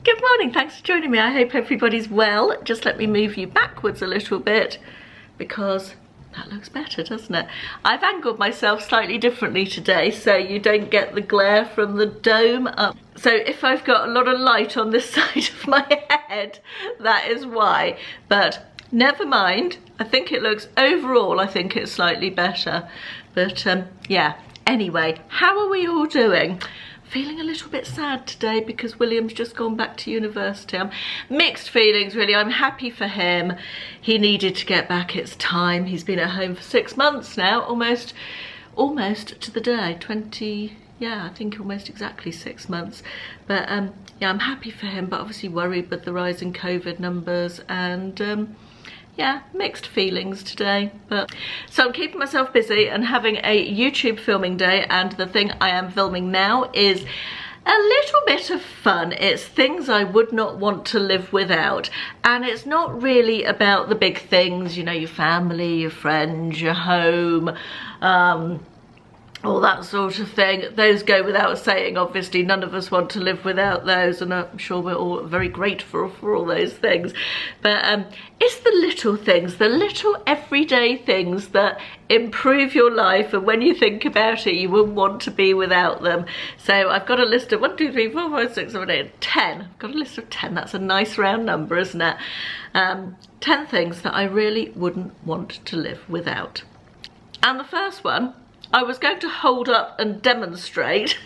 Good morning, thanks for joining me. I hope everybody's well. Just let me move you backwards a little bit because that looks better, doesn't it? I've angled myself slightly differently today so you don't get the glare from the dome up. So if I've got a lot of light on this side of my head, that is why. But never mind, I think it looks, overall, I think it's slightly better. But yeah, anyway, how are we all doing? Feeling a little bit sad today because William's just gone back to university. I'm mixed feelings really. I'm happy for him. He needed to get back, it's time. He's been at home for 6 months now, almost to the day, 20, yeah, I think almost exactly 6 months. But yeah, I'm happy for him, but obviously worried with the rise in COVID numbers and yeah, mixed feelings today. But so I'm keeping myself busy and having a YouTube filming day, and the thing I am filming now is a little bit of fun. It's things I would not want to live without, and it's not really about the big things, you know, your family, your friends, your home, all that sort of thing. Those go without saying, obviously none of us want to live without those, and I'm sure we're all very grateful for all those things. But it's the little things, the little everyday things that improve your life, and when you think about it you wouldn't want to be without them. So I've got a list of 1, 2, 3, 4, 5, 6, 7, 8, 10. I've got a list of 10, that's a nice round number, isn't it? 10 things that I really wouldn't want to live without. And the first one I was going to hold up and demonstrate,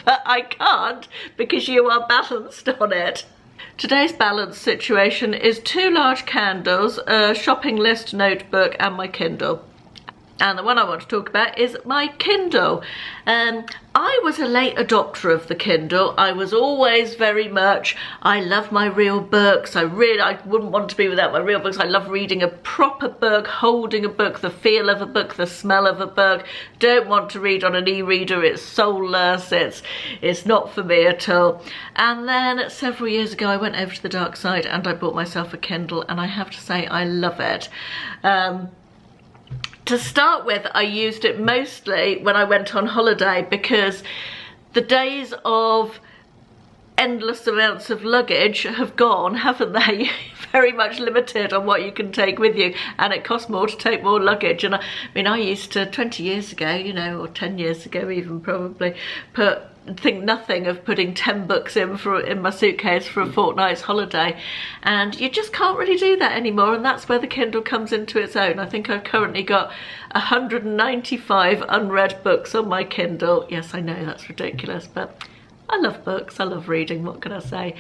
but I can't because you are balanced on it. Today's balance situation is 2 large candles, a shopping list notebook and my Kindle. And the one I want to talk about is my Kindle. I was a late adopter of the Kindle. I was always very much, I love my real books. I wouldn't want to be without my real books. I love reading a proper book, holding a book, the feel of a book, the smell of a book. Don't want to read on an e-reader. It's soulless. It's not for me at all. And then several years ago, I went over to the dark side and I bought myself a Kindle, and I have to say I love it. To start with, I used it mostly when I went on holiday because the days of endless amounts of luggage have gone, haven't they? Very much limited on what you can take with you, and it costs more to take more luggage. And I mean, I used to, 20 years ago, you know, or 10 years ago even probably, think nothing of putting 10 books in my suitcase for a fortnight's holiday, and you just can't really do that anymore, and that's where the Kindle comes into its own. I think I've currently got 195 unread books on my Kindle. Yes, I know that's ridiculous, but I love books, I love reading, what can I say?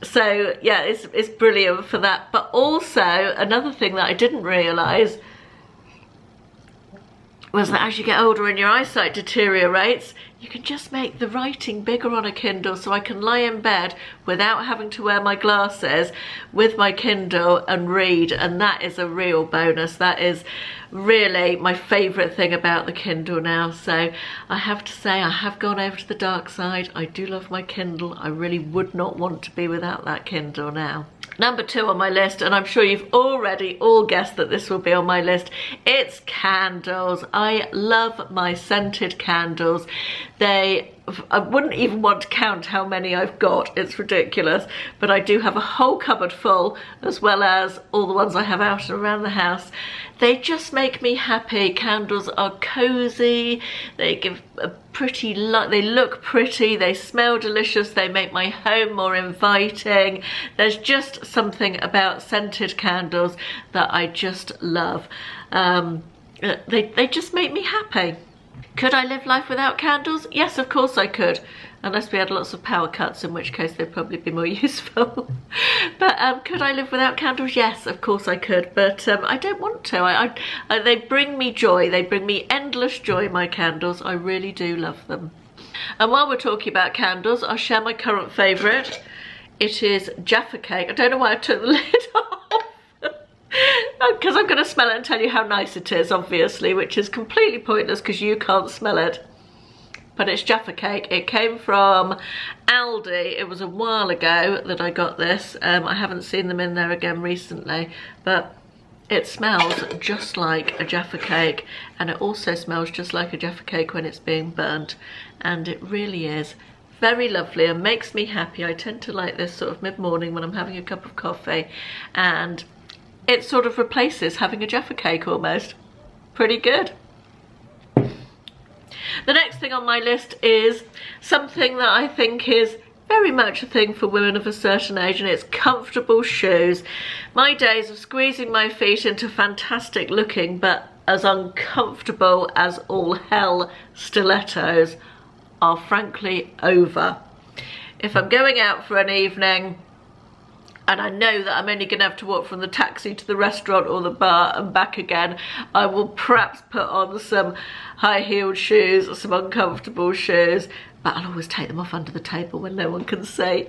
So yeah, it's brilliant for that. But also another thing that I didn't realise was that as you get older and your eyesight deteriorates, you can just make the writing bigger on a Kindle, so I can lie in bed without having to wear my glasses with my Kindle and read, and that is a real bonus. That is really my favourite thing about the Kindle now. So I have to say, I have gone over to the dark side. I do love my Kindle. I really would not want to be without that Kindle now. Number 2 on my list, and I'm sure you've already all guessed that this will be on my list, it's candles. I love my scented candles. I wouldn't even want to count how many I've got, it's ridiculous, but I do have a whole cupboard full, as well as all the ones I have out and around the house. They just make me happy. Candles are cozy, they give a pretty look, they look pretty, they smell delicious, they make my home more inviting. There's just something about scented candles that I just love. They just make me happy. Could I live life without candles? Yes, of course I could. Unless we had lots of power cuts, in which case they'd probably be more useful. But could I live without candles? Yes, of course I could. But I don't want to. They bring me joy. They bring me endless joy, my candles. I really do love them. And while we're talking about candles, I'll share my current favourite. It is Jaffa Cake. I don't know why I took the lid off. Because I'm going to smell it and tell you how nice it is, obviously, which is completely pointless because you can't smell it. But it's Jaffa Cake. It came from Aldi. It was a while ago that I got this. I haven't seen them in there again recently, but it smells just like a Jaffa Cake, and it also smells just like a Jaffa Cake when it's being burnt, and it really is very lovely and makes me happy. I tend to like this sort of mid-morning when I'm having a cup of coffee, and it sort of replaces having a Jaffa cake almost. Pretty good. The next thing on my list is something that I think is very much a thing for women of a certain age, and it's comfortable shoes. My days of squeezing my feet into fantastic looking but as uncomfortable as all hell stilettos are frankly over. If I'm going out for an evening and I know that I'm only going to have to walk from the taxi to the restaurant or the bar and back again, I will perhaps put on some high-heeled shoes or some uncomfortable shoes, but I'll always take them off under the table when no one can see.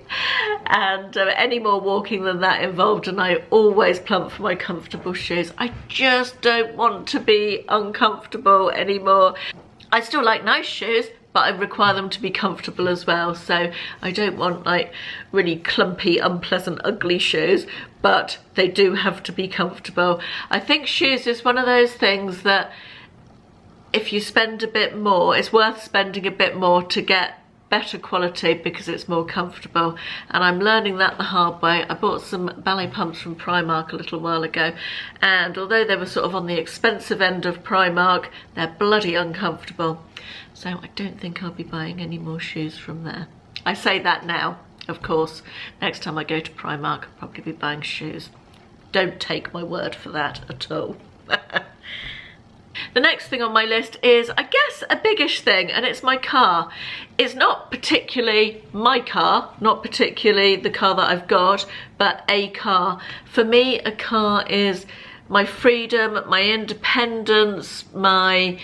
And any more walking than that involved, and I always plump for my comfortable shoes. I just don't want to be uncomfortable anymore. I still like nice shoes, but I require them to be comfortable as well. So I don't want like really clumpy, unpleasant, ugly shoes, but they do have to be comfortable. I think shoes is one of those things that if you spend a bit more, it's worth spending a bit more to get better quality because it's more comfortable, and I'm learning that the hard way. I bought some ballet pumps from Primark a little while ago, and although they were sort of on the expensive end of Primark, they're bloody uncomfortable. So I don't think I'll be buying any more shoes from there. I say that now, of course. Next time I go to Primark, I'll probably be buying shoes. Don't take my word for that at all. The next thing on my list is, I guess, a biggish thing, and it's my car. It's not particularly my car, not particularly the car that I've got, but a car. For me, a car is my freedom, my independence, my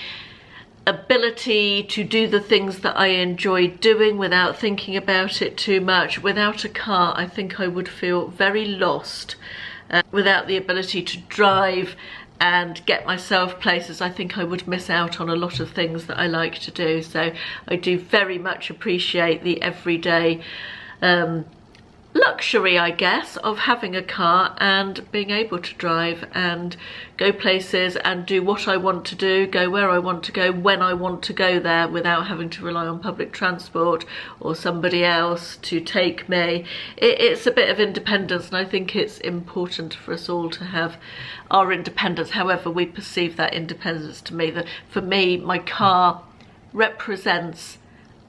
ability to do the things that I enjoy doing without thinking about it too much. Without a car, I think I would feel very lost. Without the ability to drive and get myself places, I think I would miss out on a lot of things that I like to do. So I do very much appreciate the everyday luxury, I guess, of having a car and being able to drive and go places and do what I want to do, go where I want to go, when I want to go there, without having to rely on public transport or somebody else to take me. It's a bit of independence, and I think it's important for us all to have our independence, however we perceive that independence. To me, that for me, my car represents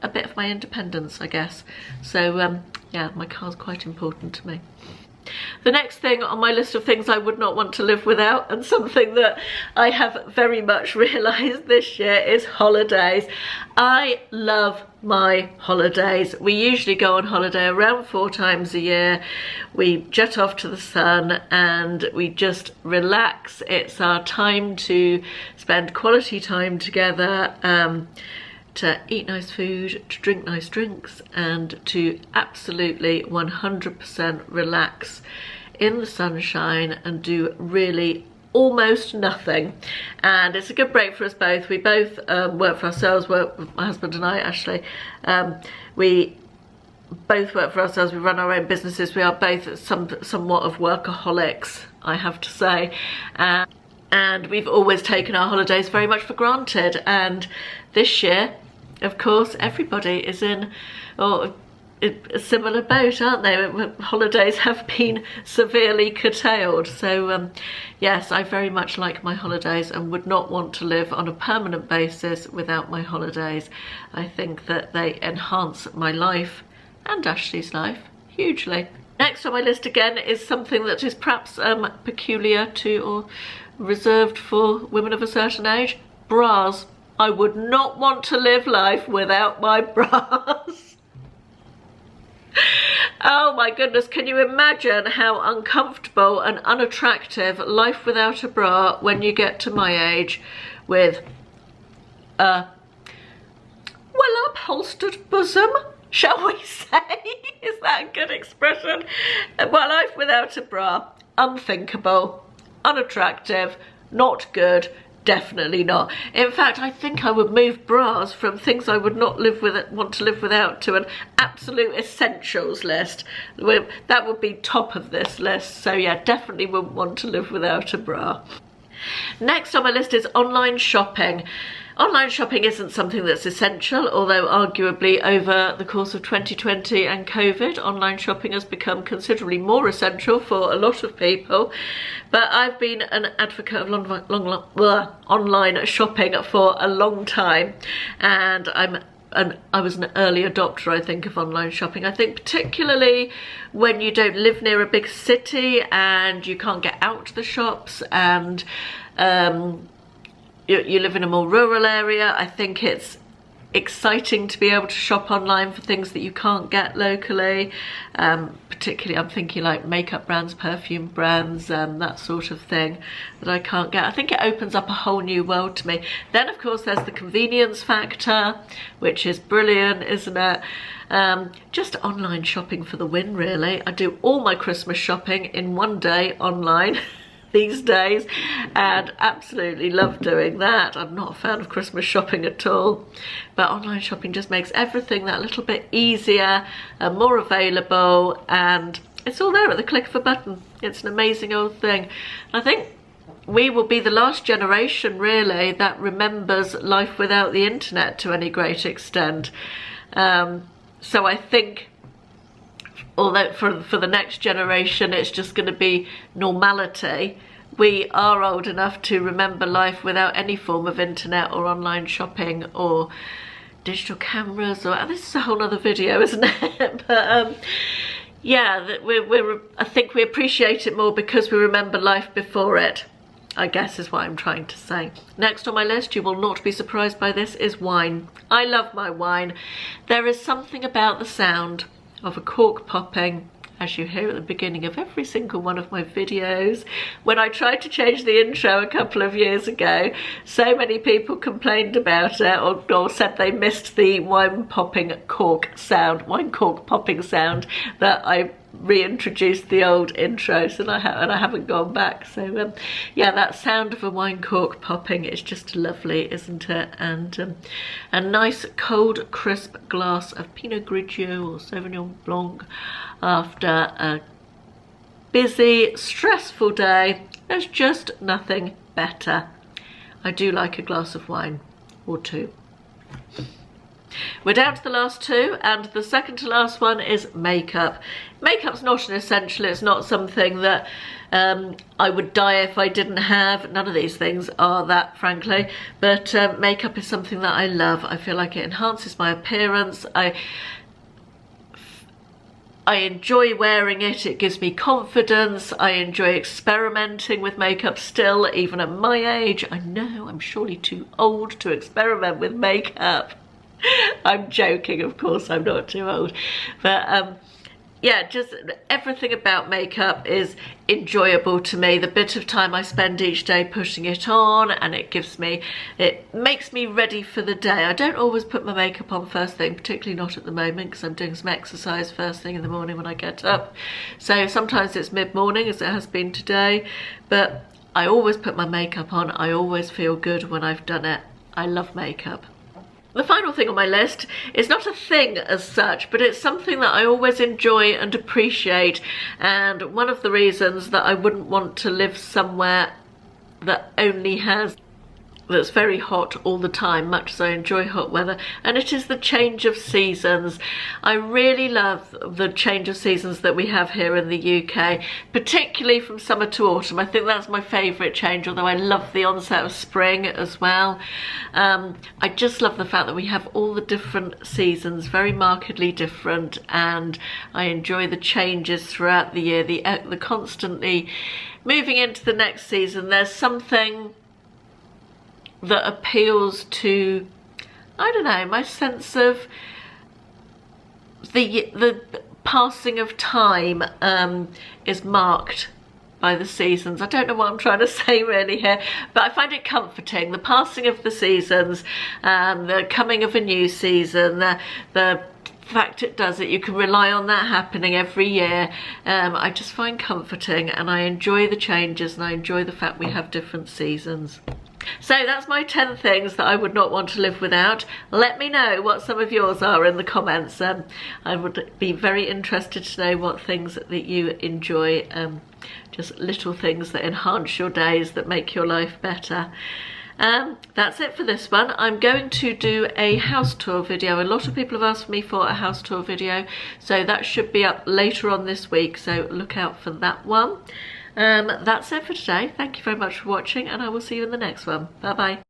a bit of my independence, I guess. So yeah, my car's quite important to me. The next thing on my list of things I would not want to live without, and something that I have very much realised this year, is holidays. I love my holidays. We usually go on holiday around 4 times a year. We jet off to the sun and we just relax. It's our time to spend quality time together, to eat nice food, to drink nice drinks, and to absolutely 100% relax in the sunshine and do really almost nothing. And it's a good break for us both. We both work for ourselves, my husband and I actually. We both work for ourselves, we run our own businesses. We are both somewhat of workaholics, I have to say. And we've always taken our holidays very much for granted. And this year, of course, everybody is in a similar boat, aren't they? Holidays have been severely curtailed. So yes, I very much like my holidays and would not want to live on a permanent basis without my holidays. I think that they enhance my life and Ashley's life hugely. Next on my list again is something that is perhaps peculiar to or reserved for women of a certain age: bras. I would not want to live life without my bras. Oh my goodness, can you imagine how uncomfortable and unattractive life without a bra when you get to my age, with a well-upholstered bosom, shall we say? Is that a good expression? Well, life without a bra, unthinkable, unattractive, not good. Definitely not. In fact, I think I would move bras from things I would not want to live without to an absolute essentials list. That would be top of this list. So yeah, definitely wouldn't want to live without a bra. Next on my list is online shopping. Online shopping isn't something that's essential, although arguably over the course of 2020 and COVID, online shopping has become considerably more essential for a lot of people. But I've been an advocate of online shopping for a long time, and I was an early adopter, I think, of online shopping. I think particularly when you don't live near a big city and you can't get out to the shops, and you live in a more rural area, I think it's exciting to be able to shop online for things that you can't get locally. Particularly I'm thinking like makeup brands, perfume brands, that sort of thing that I can't get. I think it opens up a whole new world to me. Then of course there's the convenience factor, which is brilliant, isn't it? Just online shopping for the win, really. I do all my Christmas shopping in one day online these days, and absolutely love doing that. I'm not a fan of Christmas shopping at all, but online shopping just makes everything that little bit easier and more available, and it's all there at the click of a button. It's an amazing old thing. I think we will be the last generation really that remembers life without the internet to any great extent. So I think, although for the next generation it's just going to be normality, we are old enough to remember life without any form of internet or online shopping or digital cameras, or this is a whole other video, isn't it? But yeah, I think we appreciate it more because we remember life before it, I guess is what I'm trying to say. Next on my list, you will not be surprised by this, is wine. I love my wine. There is something about the sound of a cork popping, as you hear at the beginning of every single one of my videos. When I tried to change the intro a couple of years ago, so many people complained about it, or said they missed the wine cork popping sound, that I reintroduced the old intros, and I haven't gone back. So yeah, that sound of a wine cork popping is just lovely, isn't it? And a nice cold crisp glass of Pinot Grigio or Sauvignon Blanc after a busy stressful day, there's just nothing better. I do like a glass of wine or two. We're down to the last two, and the second to last one is makeup. Makeup's not an essential, it's not something that I would die if I didn't have. None of these things are that, frankly, but makeup is something that I love. I feel like it enhances my appearance. I enjoy wearing it, it gives me confidence. I enjoy experimenting with makeup still, even at my age. I know I'm surely too old to experiment with makeup. I'm joking, of course, I'm not too old. But yeah, just everything about makeup is enjoyable to me. The bit of time I spend each day putting it on, and it makes me ready for the day. I don't always put my makeup on first thing, particularly not at the moment, because I'm doing some exercise first thing in the morning when I get up. So sometimes it's mid-morning, as it has been today, but I always put my makeup on. I always feel good when I've done it. I love makeup. The final thing on my list is not a thing as such, but it's something that I always enjoy and appreciate, and one of the reasons that I wouldn't want to live somewhere that's very hot all the time, much as I enjoy hot weather, and it is the change of seasons. I really love the change of seasons that we have here in the UK, particularly from summer to autumn. I think that's my favourite change, although I love the onset of spring as well. I just love the fact that we have all the different seasons, very markedly different, and I enjoy the changes throughout the year, the constantly moving into the next season. There's something that appeals to, I don't know, my sense of the passing of time is marked by the seasons. I don't know what I'm trying to say really here, but I find it comforting, the passing of the seasons, the coming of a new season, the fact it does it, you can rely on that happening every year. I just find comforting, and I enjoy the changes, and I enjoy the fact we have different seasons. So that's my 10 things that I would not want to live without. Let me know what some of yours are in the comments. I would be very interested to know what things that you enjoy, just little things that enhance your days, that make your life better. That's it for this one. I'm going to do a house tour video. A lot of people have asked me for a house tour video, so that should be up later on this week, so look out for that one. That's it for today. Thank you very much for watching, and I will see you in the next one. Bye bye.